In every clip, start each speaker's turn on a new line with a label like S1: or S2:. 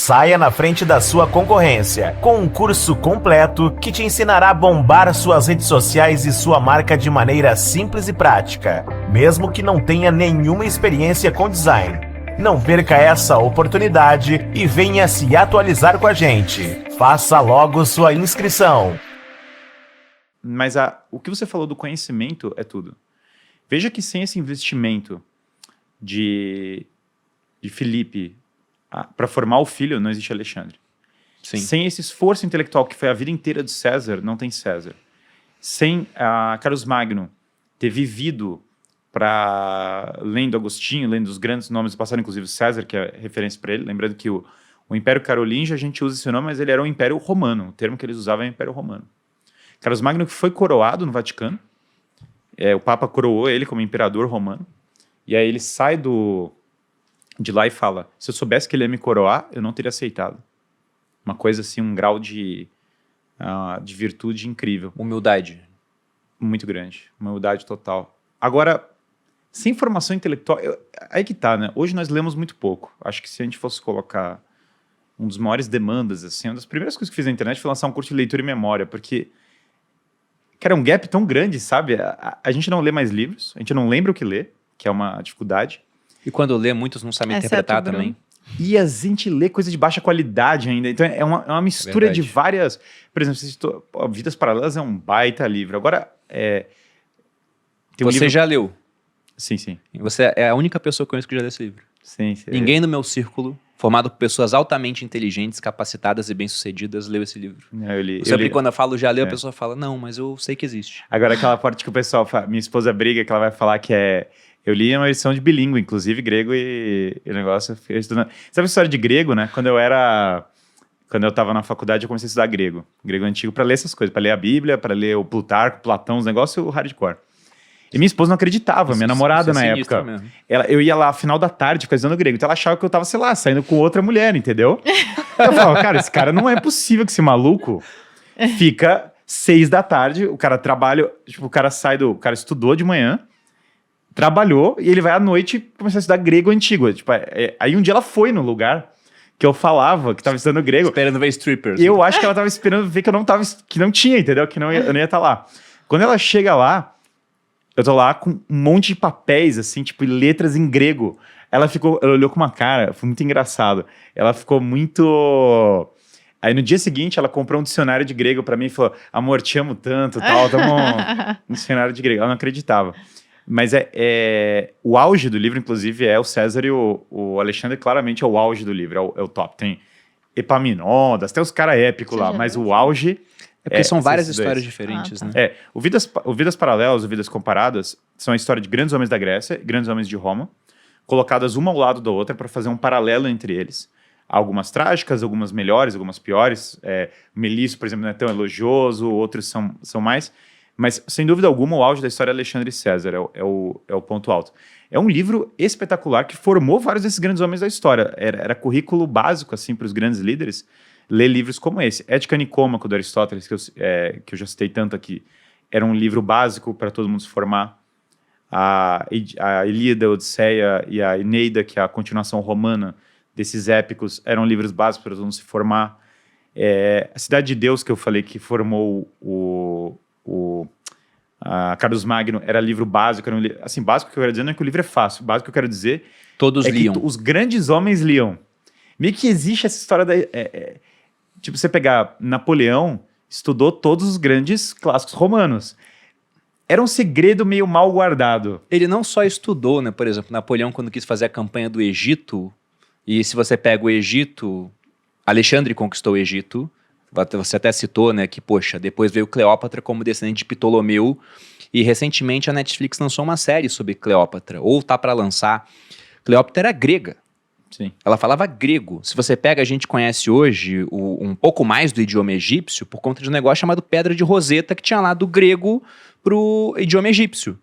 S1: Saia na frente da sua concorrência com um curso completo que te ensinará a bombar suas redes sociais e sua marca de maneira simples e prática, mesmo que não tenha nenhuma experiência com design. Não perca essa oportunidade e venha se atualizar com a gente. Faça logo sua inscrição.
S2: Mas o que você falou do conhecimento é tudo. Veja que sem esse investimento de Felipe para formar o filho, não existe Alexandre. Sim. Sem esse esforço intelectual que foi a vida inteira de César, não tem César. Sem Carlos Magno ter vivido lendo Agostinho, lendo os grandes nomes do passado, inclusive César, que é referência para ele, lembrando que o Império Carolíngio, a gente usa esse nome, mas ele era o Império Romano, o termo que eles usavam é o Império Romano. Carlos Magno que foi coroado no Vaticano, o Papa coroou ele como imperador romano, e aí ele sai de lá e fala, se eu soubesse que ele ia me coroar, eu não teria aceitado. Uma coisa assim, um grau de virtude incrível.
S3: Humildade.
S2: Muito grande, uma humildade total. Agora, sem formação intelectual, aí que tá, né? Hoje nós lemos muito pouco. Acho que se a gente fosse colocar um dos maiores demandas, assim, uma das primeiras coisas que fiz na internet foi lançar um curso de leitura e memória, porque era um gap tão grande, sabe? A gente não lê mais livros, a gente não lembra o que lê, que é uma dificuldade.
S3: E quando lê, muitos não sabem interpretar também.
S2: E a gente lê coisa de baixa qualidade ainda. Então é uma mistura de várias... Por exemplo, você citou, Vidas Paralelas é um baita livro. Agora,
S3: você já leu?
S2: Sim, sim.
S3: Você é a única pessoa que eu conheço que já leu esse livro.
S2: Sim, sim.
S3: Ninguém no meu círculo, formado por pessoas altamente inteligentes, capacitadas e bem-sucedidas, leu esse livro.
S2: Eu li.
S3: Sempre quando eu falo já leu, a pessoa fala, não, mas eu sei que existe.
S2: Agora aquela parte que o pessoal fala, minha esposa briga, que ela vai falar que eu li uma edição de bilíngue, inclusive grego e negócio. Sabe a história de grego, né? Quando eu estava na faculdade, eu comecei a estudar grego antigo, para ler essas coisas, para ler a Bíblia, para ler o Plutarco, Platão, os negócios hardcore. E minha esposa não acreditava, minha namorada na época. Eu ia lá, final da tarde, ficar estudando grego. Então ela achava que eu tava, sei lá, saindo com outra mulher, entendeu? Eu falava, cara, esse cara não é possível que esse maluco fica 6 da tarde, o cara trabalha, tipo, o cara estudou de manhã, trabalhou, e ele vai à noite começar a estudar grego antigo. Tipo, aí um dia ela foi no lugar que eu falava, que tava estudando grego.
S3: Esperando ver strippers.
S2: E eu acho que ela tava esperando ver que que não tinha, entendeu? Que eu não ia estar lá. Quando ela chega lá, eu tô lá com um monte de papéis, assim, tipo, letras em grego. Ela olhou com uma cara, foi muito engraçado. Ela ficou muito... Aí no dia seguinte, ela comprou um dicionário de grego pra mim e falou, amor, te amo tanto, tal, um dicionário de grego. Ela não acreditava. Mas o auge do livro, inclusive, é o César e o Alexandre, claramente é o auge do livro, é o top. Tem Epaminondas, tem os caras épicos lá, mas o auge...
S3: porque são várias histórias diferentes, né?
S2: O Vidas Paralelas, o Vidas Comparadas, são a história de grandes homens da Grécia, grandes homens de Roma, colocadas uma ao lado da outra para fazer um paralelo entre eles. Algumas trágicas, algumas melhores, algumas piores. Melisso, por exemplo, não é tão elogioso, outros são mais. Mas, sem dúvida alguma, o auge da história é Alexandre e César, é o ponto alto. É um livro espetacular que formou vários desses grandes homens da história. Era currículo básico, assim, para os grandes líderes, ler livros como esse. Ética Nicômaco, do Aristóteles, que eu já citei tanto aqui, era um livro básico para todo mundo se formar. A Ilíada, a Odisseia e a Eneida, que é a continuação romana desses épicos, eram livros básicos para todo mundo se formar. A Cidade de Deus, que eu falei que formou Carlos Magno, era livro básico. Era assim, básico que eu quero dizer não é que o livro é fácil. Básico que eu quero dizer
S3: todos liam.
S2: Que os grandes homens liam. Meio que existe essa história tipo, você pegar Napoleão, estudou todos os grandes clássicos romanos. Era um segredo meio mal guardado.
S3: Ele não só estudou, né? Por exemplo, Napoleão, quando quis fazer a campanha do Egito, e se você pega o Egito, Alexandre conquistou o Egito, você até citou, né, que, poxa, depois veio Cleópatra como descendente de Ptolomeu, e recentemente a Netflix lançou uma série sobre Cleópatra, ou tá para lançar. Cleópatra era grega.
S2: Sim.
S3: Ela falava grego. Se você pega, a gente conhece hoje um pouco mais do idioma egípcio por conta de um negócio chamado Pedra de Roseta, que tinha lá do grego pro idioma egípcio.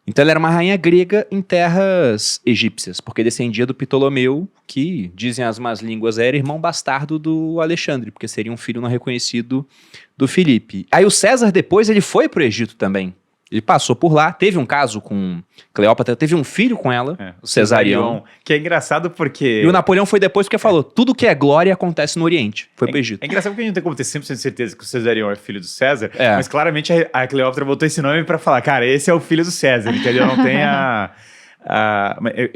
S3: Então ela era uma rainha grega em terras egípcias, porque descendia do Ptolomeu, que, dizem as más línguas, era irmão bastardo do Alexandre, porque seria um filho não reconhecido do Filipe. Aí o César depois ele foi pro Egito também. Ele passou por lá, teve um caso com Cleópatra, teve um filho com ela,
S2: O
S3: Cesarion.
S2: Que é engraçado porque...
S3: E o Napoleão foi depois porque falou, tudo que é glória acontece no Oriente. Foi pro Egito.
S2: É engraçado porque a gente não tem como ter 100% de certeza que o Cesarion é filho do César,
S3: É.
S2: mas claramente a Cleópatra botou esse nome pra falar, cara, esse é o filho do César, entendeu? Não tem a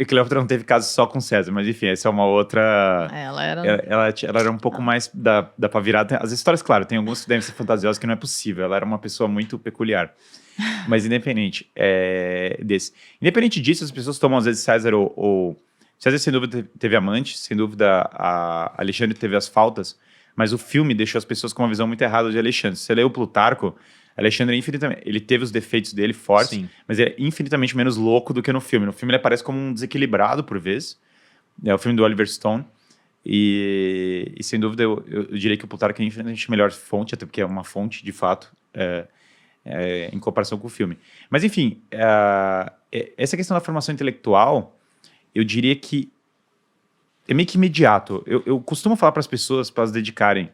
S2: Cleópatra não teve caso só com César, mas enfim, essa é uma outra...
S4: Ela era...
S2: Ela era um pouco mais da pra virar... As histórias, claro, tem alguns que devem ser fantasiosas que não é possível, ela era uma pessoa muito peculiar. Mas independente Independente disso, as pessoas tomam às vezes César ou... César sem dúvida teve amante, sem dúvida a Alexandre teve as faltas, mas o filme deixou as pessoas com uma visão muito errada de Alexandre. Se você lê o Plutarco, Alexandre ele teve os defeitos dele fortes,
S3: Sim.
S2: mas ele é infinitamente menos louco do que no filme. No filme ele aparece como um desequilibrado por vezes. É o filme do Oliver Stone. E sem dúvida eu diria que o Plutarco é infinitamente melhor fonte, até porque é uma fonte de fato em comparação com o filme. Mas enfim, essa questão da formação intelectual, eu diria que é meio que imediato. Eu costumo falar para as pessoas para elas dedicarem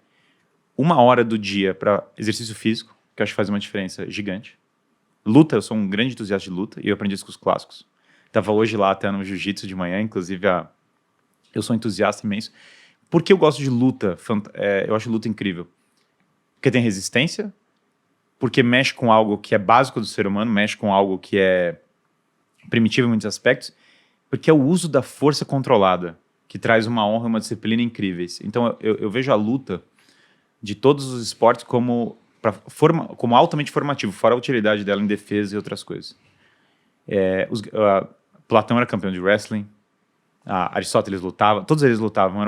S2: 1 hora do dia para exercício físico, que eu acho que faz uma diferença gigante. Luta, eu sou um grande entusiasta de luta e eu aprendi isso com os clássicos. Estava hoje lá até no jiu-jitsu de manhã, inclusive eu sou um entusiasta imenso. Por que eu gosto de luta? Eu acho luta incrível. Porque tem resistência, porque mexe com algo que é básico do ser humano, mexe com algo que é primitivo em muitos aspectos, porque é o uso da força controlada que traz uma honra e uma disciplina incríveis. Então eu vejo a luta de todos os esportes como altamente formativo, fora a utilidade dela em defesa e outras coisas. Platão era campeão de wrestling, Aristóteles lutava, todos eles lutavam.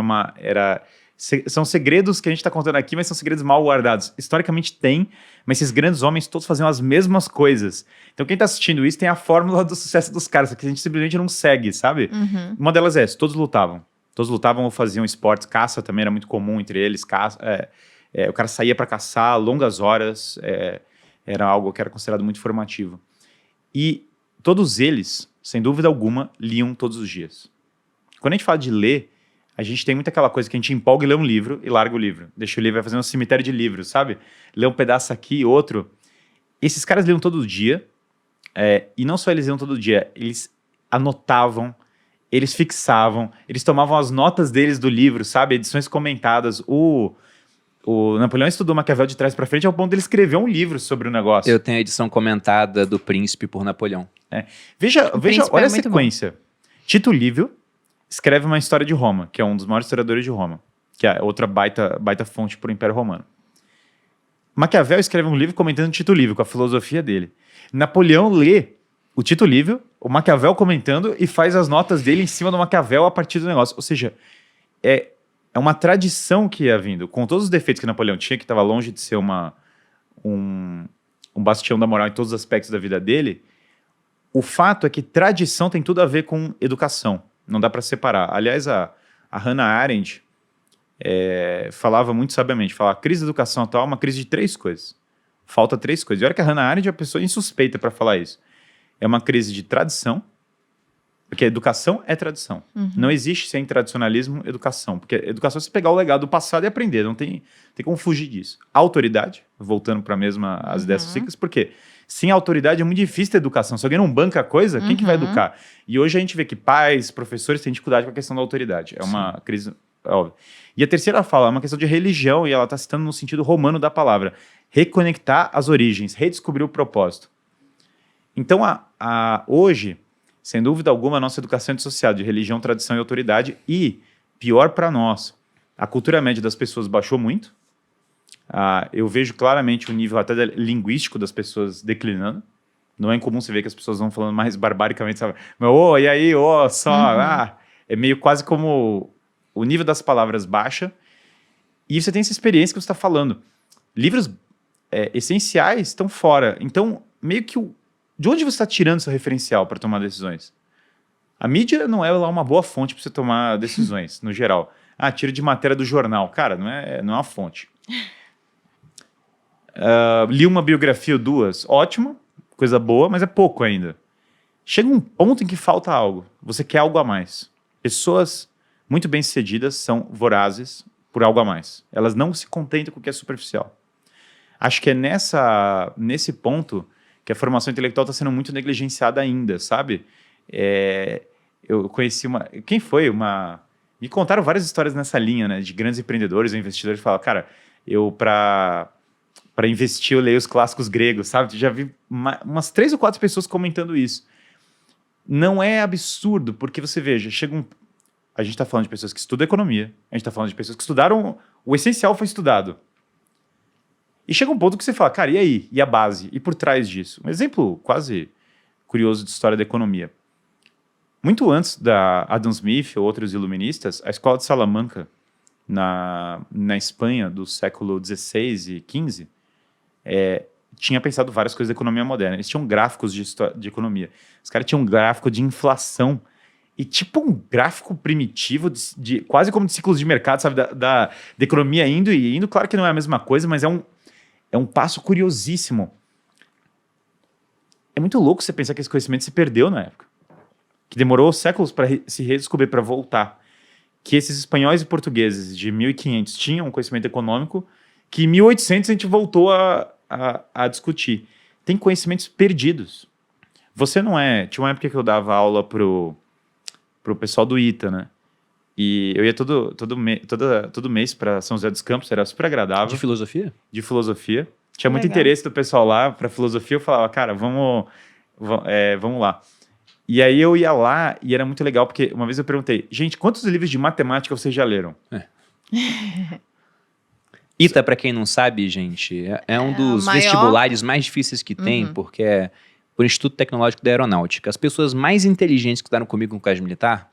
S2: São segredos que a gente está contando aqui, mas são segredos mal guardados. Historicamente tem, mas esses grandes homens todos faziam as mesmas coisas. Então quem está assistindo isso tem a fórmula do sucesso dos caras, que a gente simplesmente não segue, sabe?
S4: Uhum.
S2: Uma delas é essa, todos lutavam. Todos lutavam ou faziam esportes. Caça também era muito comum entre eles. O cara saía para caçar longas horas. Era algo que era considerado muito formativo. E todos eles, sem dúvida alguma, liam todos os dias. Quando a gente fala de ler, a gente tem muito aquela coisa que a gente empolga e lê um livro e larga o livro. Deixa o livro, vai fazer um cemitério de livros, sabe? Lê um pedaço aqui e outro. Esses caras liam todo dia. E não só eles liam todo dia, eles anotavam, eles fixavam, eles tomavam as notas deles do livro, sabe? Edições comentadas. O Napoleão estudou Maquiavel de trás para frente ao ponto de ele escrever um livro sobre o negócio.
S3: Eu tenho a edição comentada do Príncipe por Napoleão.
S2: Veja, olha a
S4: muito
S2: sequência. Tito Livio escreve uma história de Roma, que é um dos maiores historiadores de Roma, que é outra baita fonte para o Império Romano. Maquiavel escreve um livro comentando Tito Livio, com a filosofia dele. Napoleão lê o Tito Livio, o Maquiavel comentando e faz as notas dele em cima do Maquiavel a partir do negócio. Ou seja, é uma tradição que ia vindo, com todos os defeitos que Napoleão tinha, que estava longe de ser um bastião da moral em todos os aspectos da vida dele. O fato é que tradição tem tudo a ver com educação. Não dá para separar. Aliás, a Hannah Arendt falava muito sabiamente, falava, a crise da educação atual é uma crise de 3 coisas. Falta 3 coisas. E olha que a Hannah Arendt é a pessoa insuspeita para falar isso. É uma crise de tradição, porque educação é tradição.
S4: Uhum.
S2: Não existe sem tradicionalismo educação, porque educação é você pegar o legado do passado e aprender, não tem como fugir disso. Autoridade, voltando para as ideias cíclicas, porque sem autoridade é muito difícil ter educação. Se alguém não banca a coisa, quem que vai educar? E hoje a gente vê que pais, professores têm dificuldade com a questão da autoridade. É uma crise óbvia. E a terceira fala, é uma questão de religião, e ela está citando no sentido romano da palavra. Reconectar as origens, redescobrir o propósito. Então, hoje, sem dúvida alguma, a nossa educação é dissociada de religião, tradição e autoridade. E, pior para nós, a cultura média das pessoas baixou muito. Eu vejo claramente o nível até linguístico das pessoas declinando. Não é incomum você ver que as pessoas vão falando mais barbaricamente, sabe? E aí, só... é meio quase como o nível das palavras baixa. E você tem essa experiência que você está falando. Livros essenciais estão fora. Então, meio que de onde você está tirando seu referencial para tomar decisões? A mídia não é lá uma boa fonte para você tomar decisões, no geral. Tiro de matéria do jornal. Cara, não é uma fonte. Li uma biografia ou 2, ótimo, coisa boa, mas é pouco ainda. Chega um ponto em que falta algo. Você quer algo a mais. Pessoas muito bem-sucedidas são vorazes por algo a mais. Elas não se contentam com o que é superficial. Acho que é nesse ponto que a formação intelectual está sendo muito negligenciada ainda, sabe? Eu conheci quem foi? Me contaram várias histórias nessa linha, né? De grandes empreendedores ou investidores que falam, cara, para investir, eu leio os clássicos gregos, sabe? Já vi umas 3 ou 4 pessoas comentando isso. Não é absurdo, porque você veja, a gente está falando de pessoas que estudam economia, a gente está falando de pessoas que estudaram, o essencial foi estudado. E chega um ponto que você fala, cara, e aí? E a base? E por trás disso? Um exemplo quase curioso de história da economia. Muito antes da Adam Smith ou outros iluministas, a escola de Salamanca, na Espanha do século XVI e XV, tinha pensado várias coisas da economia moderna. Eles tinham gráficos de economia. Os caras tinham um gráfico de inflação e tipo um gráfico primitivo, quase como de ciclos de mercado, sabe? Da economia indo e indo. Claro que não é a mesma coisa, mas é um passo curiosíssimo. É muito louco você pensar que esse conhecimento se perdeu na época. Que demorou séculos para se redescobrir, para voltar. Que esses espanhóis e portugueses de 1500 tinham um conhecimento econômico que em 1800 a gente voltou a discutir. Tem conhecimentos perdidos. Você não é... Tinha uma época que eu dava aula pro pessoal do ITA, né? E eu ia todo mês para São José dos Campos, era super agradável.
S3: De filosofia?
S2: De filosofia. Tinha muito
S4: Legal.
S2: interesse do pessoal lá para filosofia. Eu falava, cara, vamos lá. E aí eu ia lá e era muito legal, porque uma vez eu perguntei, gente, quantos livros de matemática vocês já leram?
S3: ITA, para quem não sabe, gente, é um dos
S4: maior...
S3: vestibulares mais difíceis que tem, porque é por Instituto Tecnológico da Aeronáutica. As pessoas mais inteligentes que estudaram comigo no colégio militar,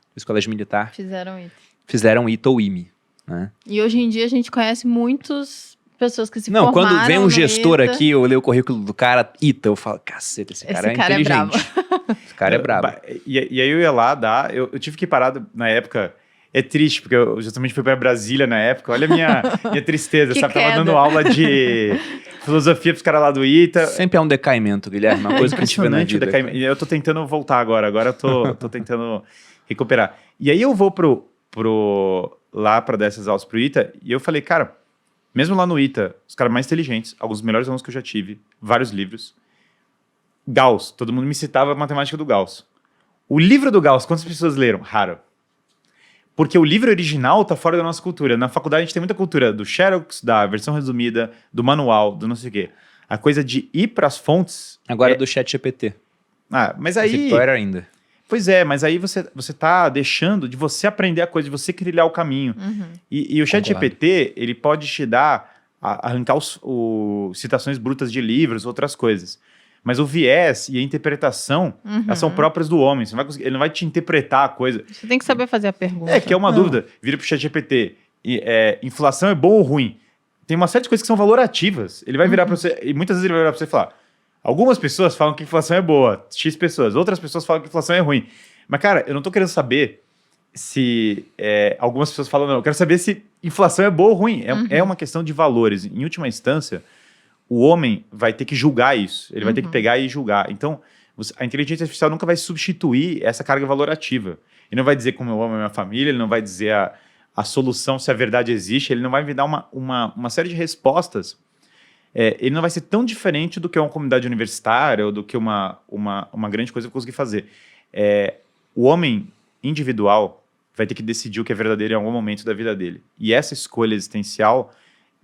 S3: fizeram ITA ou IME. Né?
S4: E hoje em dia a gente conhece muitas pessoas que se
S3: Não,
S4: formaram
S3: quando vem um
S4: no
S3: gestor
S4: ITA.
S3: aqui, eu leio o currículo do cara, ITA, eu falo, caceta, esse cara é inteligente.
S4: bravo.
S3: Esse cara é brabo.
S2: E aí eu ia lá dar, eu tive que parar na época. É triste, porque eu justamente fui para Brasília na época. Olha a minha tristeza,
S4: Que
S2: sabe? Tava
S4: queda.
S2: dando aula de filosofia pros caras lá do ITA.
S3: Sempre é um decaimento, Guilherme, uma coisa que a gente vê na
S2: Impressionante o
S3: vida.
S2: decaimento. E eu tô tentando voltar agora eu tô tentando recuperar. E aí eu vou lá para dar essas aulas pro ITA, e eu falei, cara, mesmo lá no ITA, os caras mais inteligentes, alguns dos melhores alunos que eu já tive, vários livros. Gauss, todo mundo me citava a matemática do Gauss. O livro do Gauss, quantas pessoas leram? Raro. Porque o livro original tá fora da nossa cultura. Na faculdade a gente tem muita cultura do Xerox, da versão resumida, do manual, do não sei o quê. A coisa de ir pras fontes...
S3: Agora do chat GPT.
S2: Mas aí...
S3: Pior ainda.
S2: Pois é, mas aí você tá deixando de você aprender a coisa, de você trilhar o caminho. E o chat GPT, ele pode te dar, arrancar citações brutas de livros, outras coisas. Mas o viés e a interpretação, elas são próprias do homem. Ele não vai te interpretar a coisa.
S4: Você tem que saber fazer a pergunta.
S2: Que é uma dúvida. Vira pro chat GPT. Inflação é bom ou ruim? Tem uma série de coisas que são valorativas. Ele vai virar pra você, e muitas vezes ele vai virar pra você e falar, algumas pessoas falam que inflação é boa, X pessoas. Outras pessoas falam que inflação é ruim. Mas, cara, eu não tô querendo saber se... algumas pessoas falam, não, eu quero saber se inflação é boa ou ruim. É uma questão de valores. Em última instância, o homem vai ter que julgar isso. Ele vai ter que pegar e julgar. Então, a inteligência artificial nunca vai substituir essa carga valorativa. Ele não vai dizer como eu amo a minha família, ele não vai dizer a solução, se a verdade existe, ele não vai me dar uma série de respostas. Ele não vai ser tão diferente do que uma comunidade universitária ou do que uma grande coisa que eu consegui fazer. O homem individual vai ter que decidir o que é verdadeiro em algum momento da vida dele. E essa escolha existencial